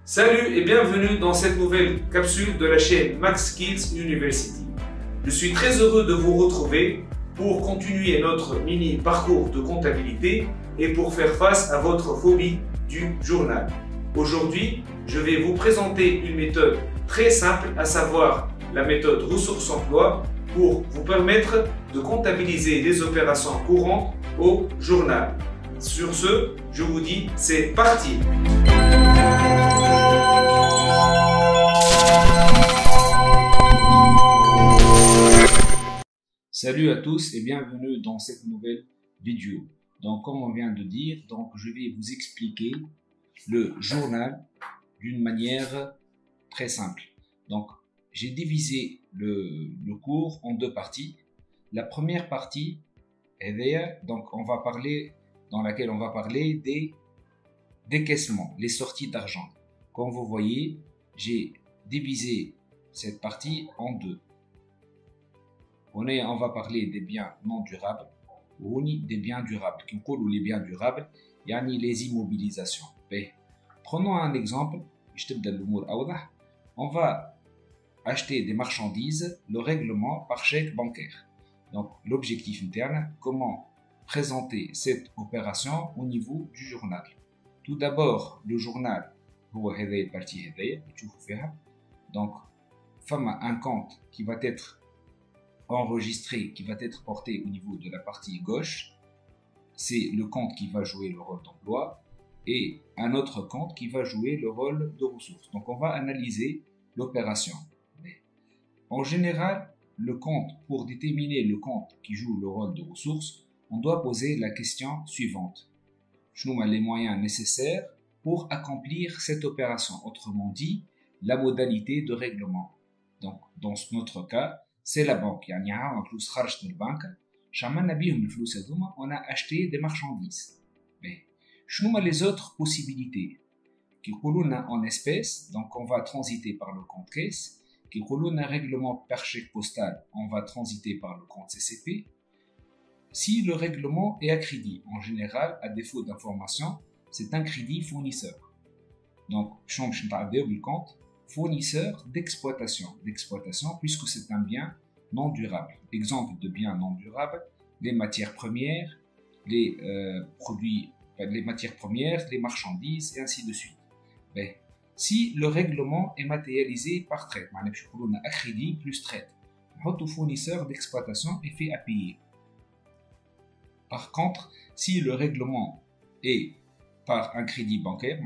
Salut et bienvenue dans cette nouvelle capsule de la chaîne Max Skills University. Je suis très heureux de vous retrouver pour continuer notre mini parcours de comptabilité et pour faire face à votre phobie du journal. Aujourd'hui, je vais vous présenter une méthode très simple, à savoir la méthode ressources emploi pour vous permettre de comptabiliser les opérations courantes au journal. Sur ce, je vous dis, c'est parti! Salut à tous et bienvenue dans cette nouvelle vidéo. Donc, comme on vient de dire, je vais vous expliquer le journal d'une manière très simple. Donc, j'ai divisé le cours en deux parties. La première partie, dans laquelle on va parler des décaissements, les sorties d'argent. Comme vous voyez, j'ai divisé cette partie en deux. On va parler des biens non durables ou des biens durables. Les biens durables, les immobilisations. Prenons un exemple. On va acheter des marchandises, le règlement par chèque bancaire. Donc, l'objectif interne, comment présenter cette opération au niveau du journal. Tout d'abord, le journal, donc, un compte qui va être enregistré, qui va être porté au niveau de la partie gauche. C'est le compte qui va jouer le rôle d'emploi et un autre compte qui va jouer le rôle de ressources. Donc, on va analyser l'opération. En général, pour déterminer le compte qui joue le rôle de ressources, on doit poser la question suivante. Quels sont les moyens nécessaires pour accomplir cette opération? Autrement dit, la modalité de règlement. Donc, dans notre cas, c'est la banque. On a acheté des marchandises. Mais, quelles sont les autres possibilités? En espèces, donc on va transiter par le compte caisse. Un règlement par chèque postal, on va transiter par le compte CCP. Si le règlement est à crédit, en général, à défaut d'information, c'est un crédit fournisseur. Donc, le compte fournisseur d'exploitation, puisque c'est un bien non durable. Exemple de bien non durable, les matières premières, les marchandises, et ainsi de suite. Si le règlement est matérialisé par traite, on a à crédit plus traite, le fournisseur d'exploitation est fait à payer. Par contre, si le règlement est par un crédit bancaire,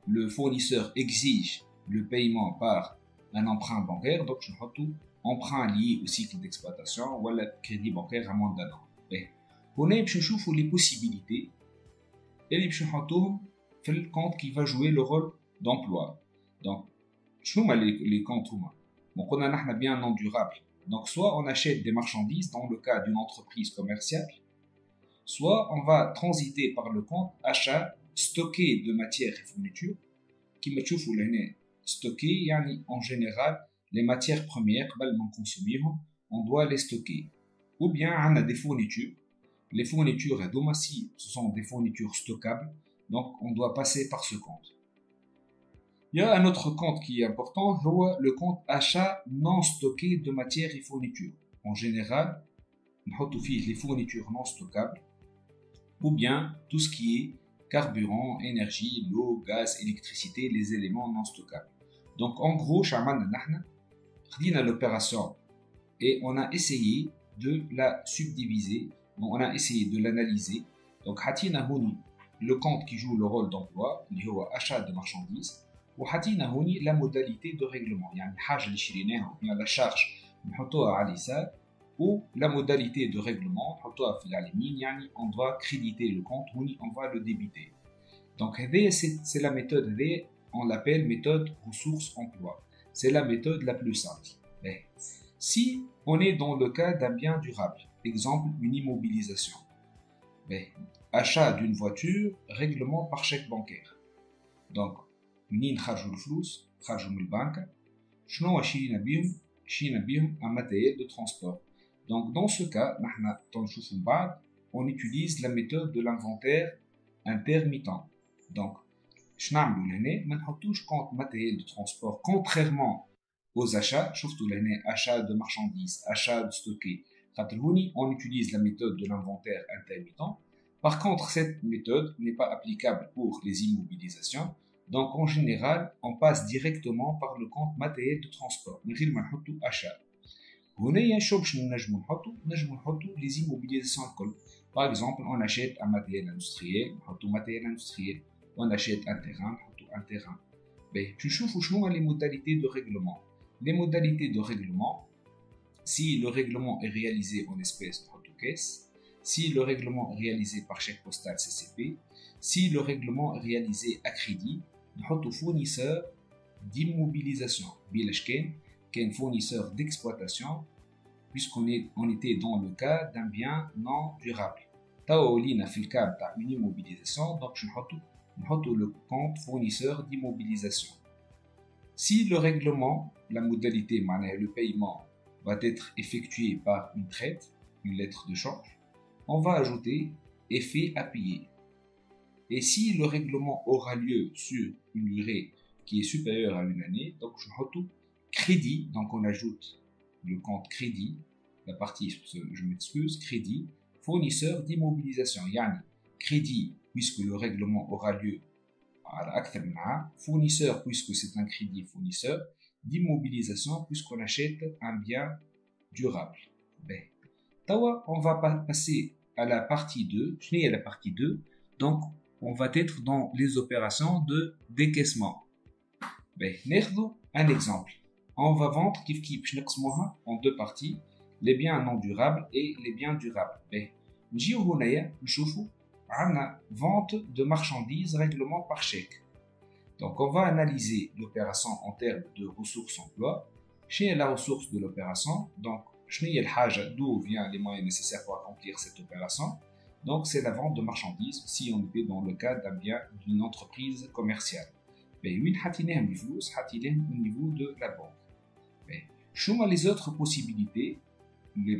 le fournisseur exige le paiement par un emprunt bancaire, donc je retrouve emprunt lié au cycle d'exploitation ou le crédit bancaire à moins d'un an. On a les possibilités et les le compte qui va jouer le rôle d'emploi. Donc, les comptes donc on a bien non durable. Donc, soit on achète des marchandises dans le cas d'une entreprise commerciale, soit on va transiter par le compte achat stocké de matières et fournitures qui me trouvent stocké, en général les matières premières on doit les stocker. Ou bien on a des fournitures. Les fournitures si ce sont des fournitures stockables, donc on doit passer par ce compte. Il y a un autre compte qui est important, le compte achat non stocké de matières et fournitures. En général, on met les fournitures non stockables ou bien tout ce qui est carburant, énergie, l'eau, gaz, électricité, les éléments non stockables. Donc en gros, on a l'opération et on a essayé de la subdiviser, donc on a essayé de l'analyser. Donc le compte qui joue le rôle d'emploi, achat de marchandises, ou la modalité de règlement, la charge ou la modalité de règlement, on doit créditer le compte ou on va le débiter. Donc c'est la méthode, on l'appelle méthode ressources-emploi. C'est la méthode la plus simple. Si on est dans le cas d'un bien durable, exemple une immobilisation, achat d'une voiture, règlement par chèque bancaire. Donc, منين خرجوا الفلوس خرجوا من البنك شنو شرينا بيهم un matériel de transport. Donc dans ce cas on utilise la méthode de l'inventaire intermittent. Donc شنعملو لهنا ما نحطوش compte matériel de transport contrairement aux achats. شفتوا لهنا achat de marchandises, achat de stocké. خاطر هوني on utilise la méthode de l'inventaire intermittent. Par contre, cette méthode n'est pas applicable pour les immobilisations. Donc, en général, on passe directement par le compte matériel de transport. من غير ما نحطو achat. هنا شو باش نجمو نحطو les immobilisations الكل. Par exemple, on achète un matériel industriel, نحطو matériel industriel. On achète un terrain, نحطو un terrain. باهي باش نشوفو شنو les modalités de règlement. Les modalités de règlement, si le règlement est réalisé en espèces, نحطو caisse. Si le règlement est réalisé par chèque postal CCP, si le règlement est réalisé à crédit, نحطو fournisseur d'immobilisation. بلاش كان fournisseur d'exploitation, puisqu'on était dans le cas d'un bien non durable. توا ولينا في الكا تاع une immobilisation, donc نحطو le compte fournisseur d'immobilisation. Si le règlement, la modalité, le paiement, va être effectué par une traite, une lettre de change, on va ajouter effet à payer. Et si le règlement aura lieu sur une durée qui est supérieure à une année, donc je mets crédit, donc on ajoute le compte crédit, la partie, je m'excuse, crédit, fournisseur d'immobilisation, yani crédit puisque le règlement aura lieu à l'acte, fournisseur puisque c'est un crédit fournisseur, d'immobilisation puisqu'on achète un bien durable. Ben, on va passer à la partie 2. Je n'ai la partie 2. Donc, on va être dans les opérations de décaissement. Ben, un exemple. On va vendre en deux parties, les biens non durables et les biens durables. Ben, vente de marchandises, règlement par chèque. Donc, on va analyser l'opération en termes de ressources emploi. Chez la ressource de l'opération, donc, d'où viennent les moyens nécessaires pour accomplir cette opération. Donc, c'est la vente de marchandises si on est dans le cas d'un bien d'une entreprise commerciale. Mais au niveau de la banque. Mais, les autres possibilités, les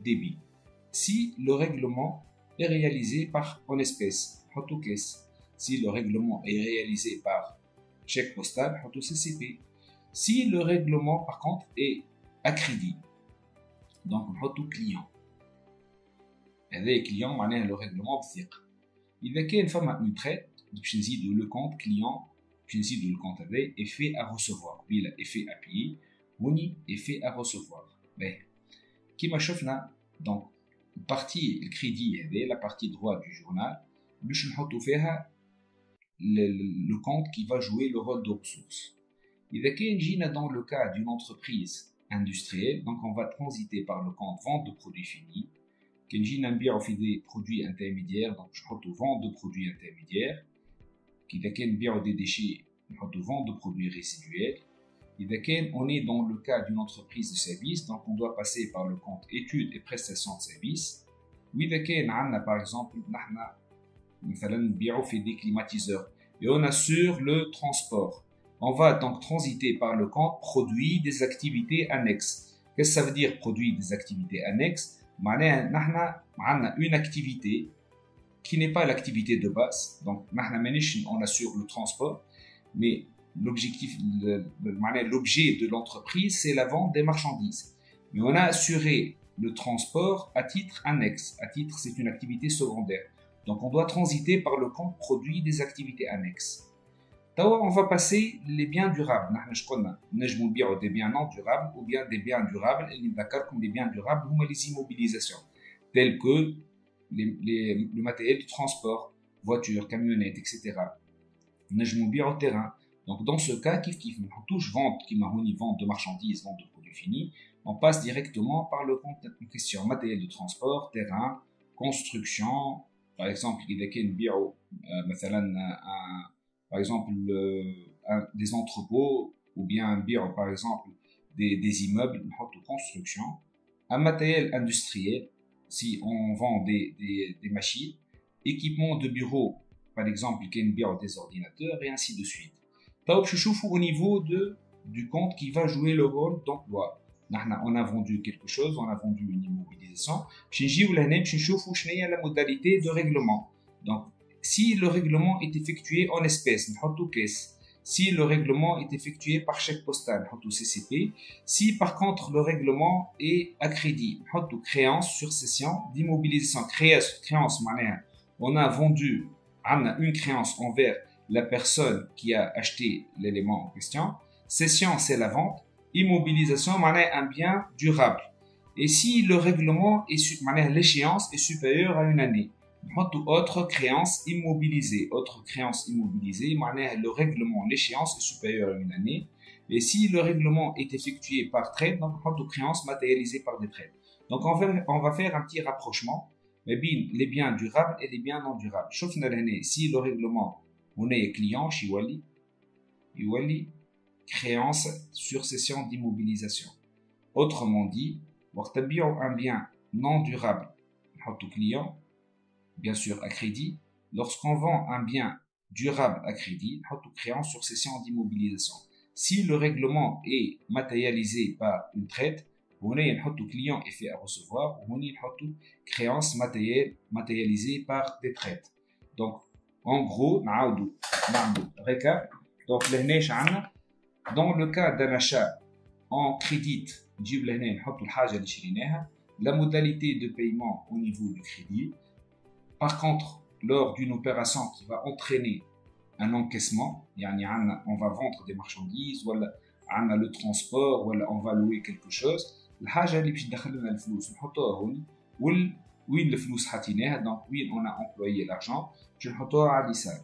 débit. Si le règlement est réalisé par en espèces, si le règlement est réalisé par chèque postal, CCP. Si le règlement, par contre, est à crédit, donc on a tout client. هذا client معناه le règlement بثقة. إذا كان فما une traite, باش نزيدو le compte client, باش نزيدو le compte هذا effet à recevoir. بلا effet à payer, وني effet à recevoir. باهي. كيما شفنا donc partie le crédit هذا, la partie droit du journal, باش نحطو فيها le compte qui va jouer le rôle de ressources. إذا كان جينا dans le cas d'une entreprise industrielle, donc on va transiter par le compte vente de produits finis. كان جينا نبيعو في des produits intermédiaires, donc نحطو vente de produits intermédiaires. إذا كان نبيعو des déchets, نحطو vente de produits résiduels. إذا كان on est dans le cas d'une entreprise de service, donc on doit passer par le compte études et prestations de services. وإذا كان عندنا par exemple نحنا مثلا نبيعو في des climatiseurs et on assure le transport. On va donc transiter par le compte produit des activités annexes. Qu'est-ce que ça veut dire produit des activités annexes? معناها نحنا عندنا une activité qui n'est pas l'activité de base. Donc نحنا مانيش on assure le transport, mais l'objectif, l'objet de l'entreprise, c'est la vente des marchandises. Mais on a assuré le transport à titre annexe. À titre, c'est une activité secondaire. Donc on doit transiter par le compte produit des activités annexes. On va passer les biens durables. Nous des biens non durables ou bien des biens durables. Comme les biens durables, ou les immobilisations, telles que le matériel de transport, voitures, camionnettes, etc. Nous au terrain. Donc dans ce cas, on touche vente, vente de marchandises, vente de produits finis, on passe directement par le compte en question, matériel de transport, terrain, construction. Par exemple, il y a par exemple des entrepôts ou bien par exemple des immeubles, de construction, un matériel industriel, si on vend des machines, équipement de bureau, par exemple des ordinateurs et ainsi de suite. Au niveau du compte qui va jouer le rôle d'emploi. On a vendu quelque chose, on a vendu une immobilisation. La modalité de règlement. Donc, si le règlement est effectué en espèces, نحطو caisse. Si le règlement est effectué par chèque postal, نحطو CCP. Si par contre le règlement est à crédit, نحطو créance sur cession d'immobilisation. Créance معناها on a vendu, on a une créance envers la personne qui a acheté l'élément en question. Cession, c'est la vente. Immobilisation, معناها un bien durable. Et si le règlement est, l'échéance est supérieure à une année, autre créance immobilisée. Autre créance immobilisée, le règlement, l'échéance est supérieure à une année. Et si le règlement est effectué par trade, donc créance matérialisée par des trades. Donc on va faire un petit rapprochement les biens durables et les biens non durables. Si le règlement, on est client, créance sur cession d'immobilisation. Autrement dit, un bien non durable, client, bien sûr à crédit. Lorsqu'on vend un bien durable à crédit, créance sur cession d'immobilisation. Si le règlement est matérialisé par une traite, on a un client effet à recevoir, on a une créance matérialisée par des traites. Donc, en gros, récap. Donc, dans le cas d'un achat en crédit, la modalité de paiement au niveau du crédit. Par contre, lors d'une opération qui va entraîner un encaissement, on va vendre des marchandises, ou on a le transport, ou on va louer quelque chose. الحاجه اللي باش تدخل لنا الفلوس نحطوها هون وين الفلوس حاطيناها دونك وين on a employé l'argent باش نحطوها على اليسار.